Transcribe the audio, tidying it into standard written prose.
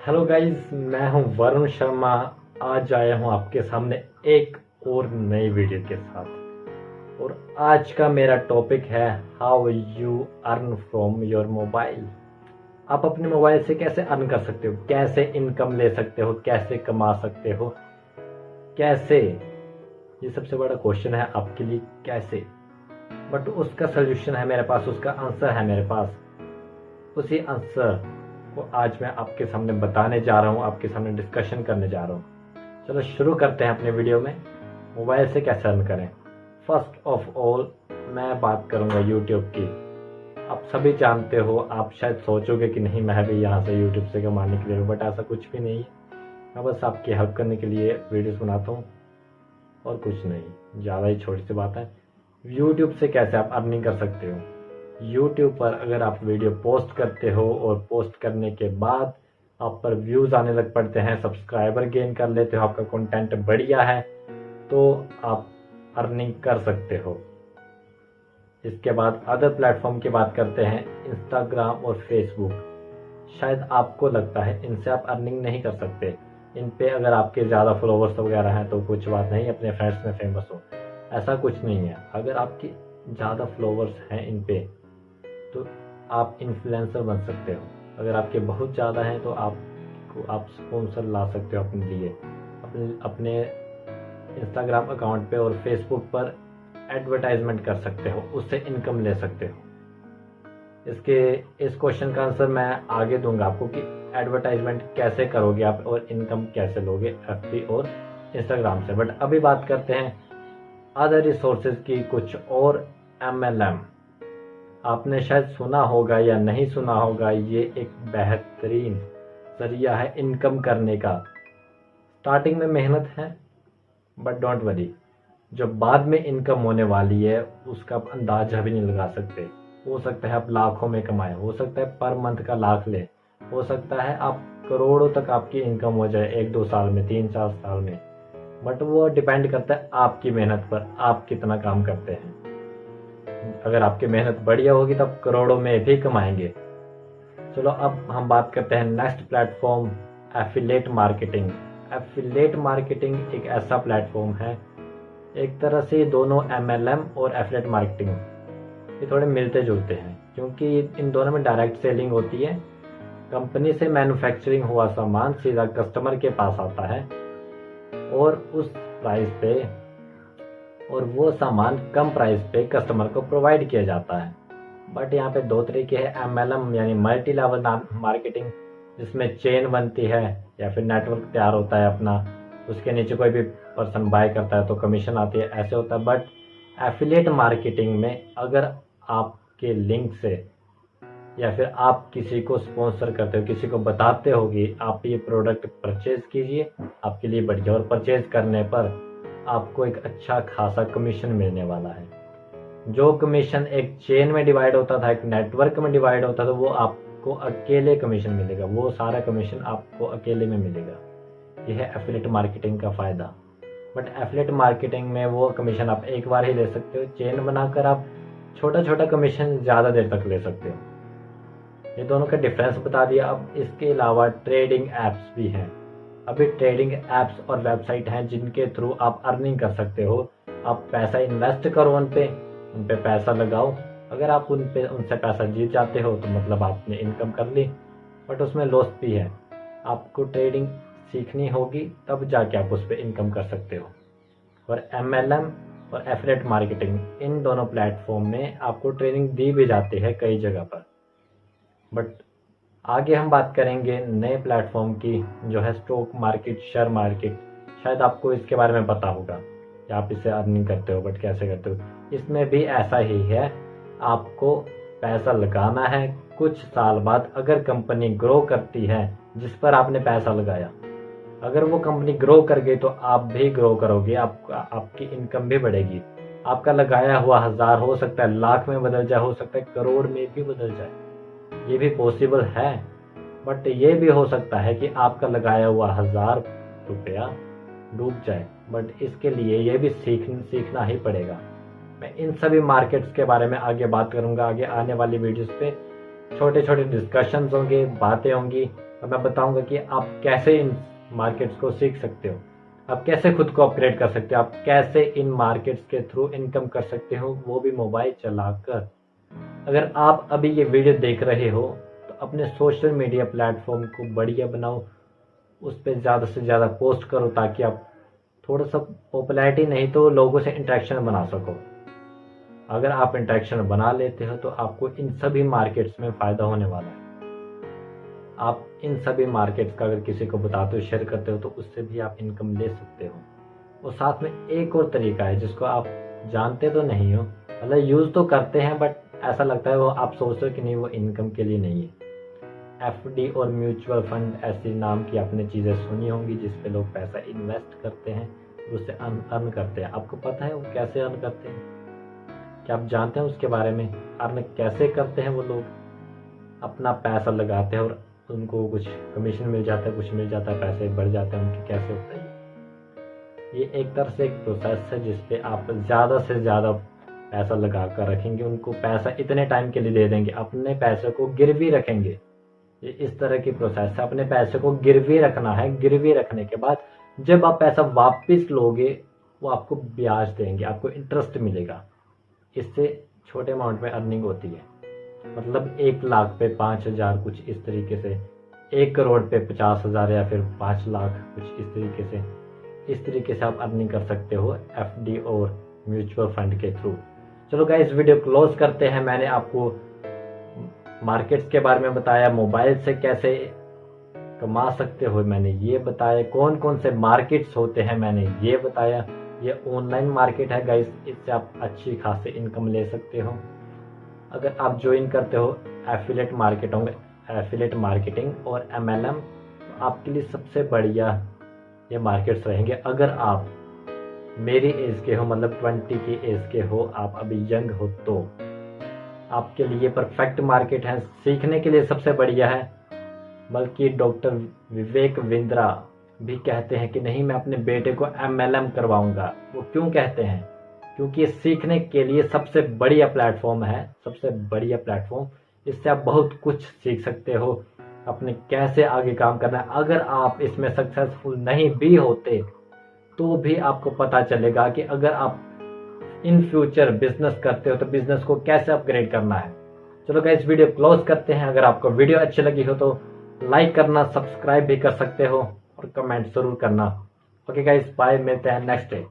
Hello guys, मैं हूं वरुण शर्मा। आज आया हूं आपके सामने एक और नई वीडियो के साथ। और आज का मेरा टॉपिक है how you earn from your mobile. आप अपने मोबाइल से कैसे अर्न कर सकते हो, कैसे इनकम ले सकते हो, कैसे कमा सकते हो, कैसे। ये सबसे बड़ा क्वेश्चन है आपके लिए, कैसे। बट उसका सोल्यूशन है मेरे पास, उसका आंसर है मेरे पास। उसी आंसर को आज मैं आपके सामने बताने जा रहा हूँ, आपके सामने डिस्कशन करने जा रहा हूँ। चलो शुरू करते हैं अपने वीडियो में। मोबाइल से कैसे अर्न करें। फर्स्ट ऑफ ऑल मैं बात करूँगा यूट्यूब की। आप सभी जानते हो, आप शायद सोचोगे कि नहीं मैं भी यहाँ से यूट्यूब से कमाने के लिए, बट ऐसा कुछ भी नहीं है। मैं बस आपकी हेल्प करने के लिए वीडियोस बनाता हूँ और कुछ नहीं, ज़्यादा ही छोटी सी बात है। यूट्यूब से कैसे आप अर्निंग कर सकते हो। यूट्यूब पर अगर आप वीडियो पोस्ट करते हो और पोस्ट करने के बाद आप पर व्यूज़ आने लग पड़ते हैं, सब्सक्राइबर गेन कर लेते हो, आपका कंटेंट बढ़िया है, तो आप अर्निंग कर सकते हो। इसके बाद अदर प्लेटफॉर्म की बात करते हैं, इंस्टाग्राम और फेसबुक। शायद आपको लगता है इनसे आप अर्निंग नहीं कर सकते। इन पे अगर आपके ज़्यादा फॉलोवर्स वगैरह हैं तो कुछ बात नहीं, अपने फ्रेंड्स में फेमस हो, ऐसा कुछ नहीं है। अगर आपकी ज़्यादा फॉलोवर्स हैं इन पे तो आप इन्फ्लुएंसर बन सकते हो। अगर आपके बहुत ज़्यादा हैं तो आप स्पॉन्सर ला सकते हो अपने लिए। अपने इंस्टाग्राम अकाउंट पे और फेसबुक पर एडवर्टाइजमेंट कर सकते हो, उससे इनकम ले सकते हो। इस क्वेश्चन का आंसर मैं आगे दूंगा आपको कि एडवर्टाइजमेंट कैसे करोगे आप और इनकम कैसे लोगे एफबी और इंस्टाग्राम से। बट अभी बात करते हैं अदर रिसोर्सेज की, कुछ और MLM। आपने शायद सुना होगा या नहीं सुना होगा, ये एक बेहतरीन जरिया है इनकम करने का। स्टार्टिंग में मेहनत है, बट डोंट वरी, जो बाद में इनकम होने वाली है उसका आप अंदाजा भी नहीं लगा सकते। हो सकता है आप लाखों में कमाएं, हो सकता है पर मंथ का लाख ले, हो सकता है आप करोड़ों तक आपकी इनकम हो जाए 1-2 साल में, 3-4 साल में। बट वो डिपेंड करता है आपकी मेहनत पर, आप कितना काम करते हैं। अगर आपकी मेहनत बढ़िया होगी तो आप करोड़ों में भी कमाएंगे। चलो अब हम बात करते हैं next platform, affiliate marketing. Affiliate marketing एक ऐसा प्लेटफॉर्म है, एक तरह से दोनों MLM और एफिलेट मार्केटिंग ये थोड़े मिलते जुलते हैं, क्योंकि इन दोनों में डायरेक्ट सेलिंग होती है। कंपनी से मैन्युफैक्चरिंग हुआ सामान सीधा कस्टमर के पास आता है और उस प्राइस पे, और वो सामान कम प्राइस पे कस्टमर को प्रोवाइड किया जाता है। बट यहाँ पे दो तरीके हैं, MLM यानी मल्टी लेवल मार्केटिंग, जिसमें चेन बनती है या फिर नेटवर्क तैयार होता है अपना, उसके नीचे कोई भी पर्सन बाय करता है तो कमीशन आती है, ऐसे होता है। बट एफिलिएट मार्केटिंग में अगर आपके लिंक से या फिर आप किसी को स्पॉन्सर करते हो, किसी को बताते हो कि आप ये प्रोडक्ट परचेज कीजिए, आपके लिए बढ़िया, और परचेज करने पर आपको एक अच्छा खासा कमीशन मिलने वाला है। जो कमीशन एक चेन में डिवाइड होता था, एक नेटवर्क में डिवाइड होता था, वो आपको अकेले कमीशन मिलेगा, वो सारा कमीशन आपको अकेले में मिलेगा। यह है एफिलिएट मार्केटिंग का फायदा। बट एफिलिएट मार्केटिंग में वो कमीशन आप एक बार ही ले सकते हो, चेन बनाकर आप छोटा छोटा कमीशन ज़्यादा देर तक ले सकते हो। ये दोनों का डिफरेंस बता दिया। अब इसके अलावा ट्रेडिंग एप्स भी हैं। अभी ट्रेडिंग एप्स और वेबसाइट हैं जिनके थ्रू आप अर्निंग कर सकते हो। आप पैसा इन्वेस्ट करो उन पे पैसा लगाओ। अगर आप उनसे पैसा जीत जाते हो तो मतलब आपने इनकम कर ली, बट उसमें लॉस भी है। आपको ट्रेडिंग सीखनी होगी, तब जाके आप उस पर इनकम कर सकते हो। और MLM और एफिलिएट मार्केटिंग, इन दोनों प्लेटफॉर्म में आपको ट्रेनिंग दी भी जाती है कई जगह पर। बट आगे हम बात करेंगे नए प्लेटफॉर्म की, जो है स्टॉक मार्केट, शेयर मार्केट। शायद आपको इसके बारे में पता होगा कि आप इससे अर्निंग करते हो, बट कैसे करते हो। इसमें भी ऐसा ही है, आपको पैसा लगाना है। कुछ साल बाद अगर कंपनी ग्रो करती है जिस पर आपने पैसा लगाया, अगर वो कंपनी ग्रो कर गई तो आप भी ग्रो करोगे, आपकी इनकम भी बढ़ेगी। आपका लगाया हुआ 1000 हो सकता है लाख में बदल जाए, हो सकता है करोड़ में भी बदल जाए, ये भी पॉसिबल है। बट ये भी हो सकता है कि आपका लगाया हुआ 1000 रुपया डूब जाए, बट इसके लिए ये भी सीखना ही पड़ेगा। मैं इन सभी मार्केट्स के बारे में आगे बात करूंगा। आगे आने वाली वीडियोस पे छोटे छोटे डिस्कशंस होंगे, बातें होंगी, और मैं बताऊंगा कि आप कैसे इन मार्केट्स को सीख सकते हो, आप कैसे खुद को अपग्रेड कर सकते हो, आप कैसे इन मार्केट्स के थ्रू इनकम कर सकते हो, वो भी मोबाइल चलाकर। अगर आप अभी ये वीडियो देख रहे हो तो अपने सोशल मीडिया प्लेटफॉर्म को बढ़िया बनाओ, उस पर ज़्यादा से ज़्यादा पोस्ट करो ताकि आप थोड़ा सा पॉपुलैरिटी नहीं तो लोगों से इंटरेक्शन बना सको। अगर आप इंटरेक्शन बना लेते हो तो आपको इन सभी मार्केट्स में फ़ायदा होने वाला है। आप इन सभी मार्केट्स का अगर किसी को बताते हो, शेयर करते हो, तो उससे भी आप इनकम ले सकते हो। और साथ में एक और तरीका है जिसको आप जानते तो नहीं हो, मतलब यूज़ तो करते हैं बट ऐसा लगता है वो आप सोचते हो कि नहीं वो इनकम के लिए नहीं है। एफडी और म्यूचुअल फंड ऐसी नाम की आपने चीज़ें सुनी होंगी जिस पे लोग पैसा इन्वेस्ट करते हैं, उससे अर्न करते हैं। आपको पता है वो कैसे अर्न करते हैं? क्या आप जानते हैं उसके बारे में? अर्न कैसे करते हैं वो लोग? अपना पैसा लगाते हैं और उनको कुछ कमीशन मिल जाता है, कुछ मिल जाता है, पैसे बढ़ जाते हैं उनके। कैसे होता है ये एक तरह से एक प्रोसेस है जिसपे आप ज़्यादा से ज़्यादा पैसा लगा कर रखेंगे, उनको पैसा इतने टाइम के लिए दे देंगे, अपने पैसे को गिरवी रखेंगे। ये इस तरह की प्रोसेस है, अपने पैसे को गिरवी रखना है। गिरवी रखने के बाद जब आप पैसा वापस लोगे वो आपको ब्याज देंगे, आपको इंटरेस्ट मिलेगा। इससे छोटे अमाउंट में अर्निंग होती है, मतलब 1 लाख पे 5,000 कुछ इस तरीके से, 1 करोड़ पे 50,000 या फिर 5 लाख कुछ इस तरीके से आप अर्निंग कर सकते हो एफडी और म्यूचुअल फंड के थ्रू। चलो गाइस वीडियो क्लोज करते हैं। मैंने आपको मार्केट्स के बारे में बताया, मोबाइल से कैसे कमा सकते हो मैंने ये बताया, कौन कौन से मार्केट्स होते हैं मैंने ये बताया। ये ऑनलाइन मार्केट है गाइस, इससे आप अच्छी खासी इनकम ले सकते हो अगर आप ज्वाइन करते हो एफिलिएट मार्केटिंग और MLM। तो आपके लिए सबसे बढ़िया ये मार्केट्स रहेंगे। अगर आप मेरी एज के हो, मतलब 20 की एज के हो, आप अभी यंग हो, तो आपके लिए परफेक्ट मार्केट है। सीखने के लिए सबसे बढ़िया है। बल्कि डॉक्टर विवेक बिंद्रा भी कहते हैं कि नहीं मैं अपने बेटे को MLM करवाऊंगा। वो क्यों कहते हैं? क्योंकि ये सीखने के लिए सबसे बढ़िया प्लेटफॉर्म है, सबसे बढ़िया प्लेटफॉर्म। इससे आप बहुत कुछ सीख सकते हो, अपने कैसे आगे काम करना है। अगर आप इसमें सक्सेसफुल नहीं भी होते तो भी आपको पता चलेगा कि अगर आप इन फ्यूचर बिजनेस करते हो तो बिजनेस को कैसे अपग्रेड करना है। चलो गाइस वीडियो क्लोज करते हैं। अगर आपको वीडियो अच्छी लगी हो तो लाइक करना, सब्सक्राइब भी कर सकते हो और कमेंट जरूर करना। ओके गाइस बाय, मिलते हैं नेक्स्ट डे।